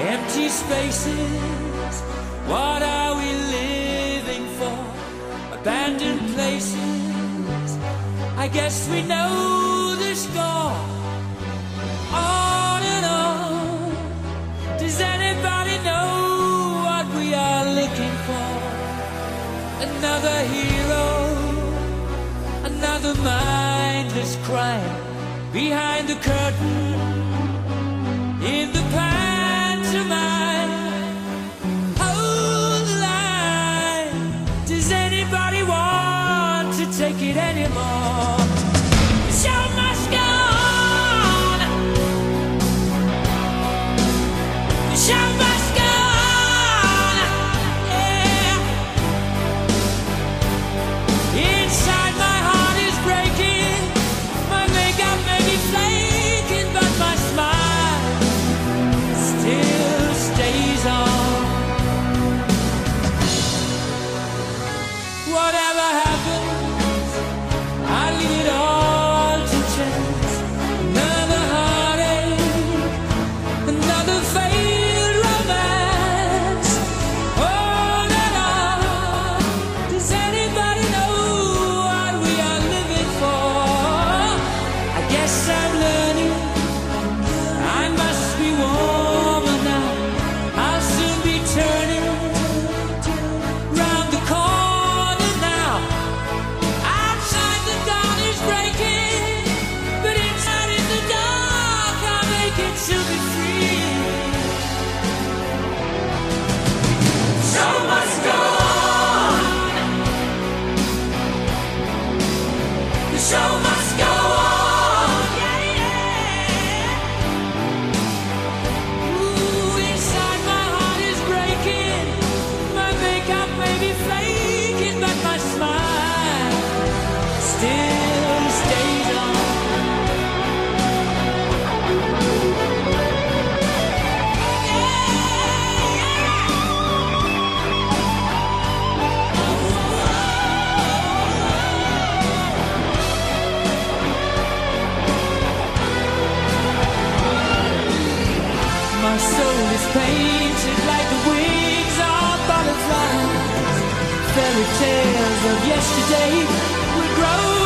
Empty spaces, what are we living for? Abandoned places, I guess we know the score. On and on, does anybody know what we are looking for? Another hero, another mindless crime, behind the curtain, in the pantomime. Hold the line, does anybody want to take it anymore? The show must go on. The show must go on. Yeah. Inside my heart is breaking, my makeup may be flaking, but my smile still stays on. Whatever happens, I leave it all to chance. Another heartache, another failed romance. On and on, does anybody know what we are living for? I guess I'm learning, I must be warmer now. I'll soon be turning round the corner now. Outside the dawn is breaking, but inside in the dark I'll make it to be free. Show must go on. The show must go on. Yeah, yeah. Ooh, inside my heart is breaking, my makeup may be flaking, but my smile still stays on. My soul is painted like the wings of butterflies. Fairy tales of yesterday will grow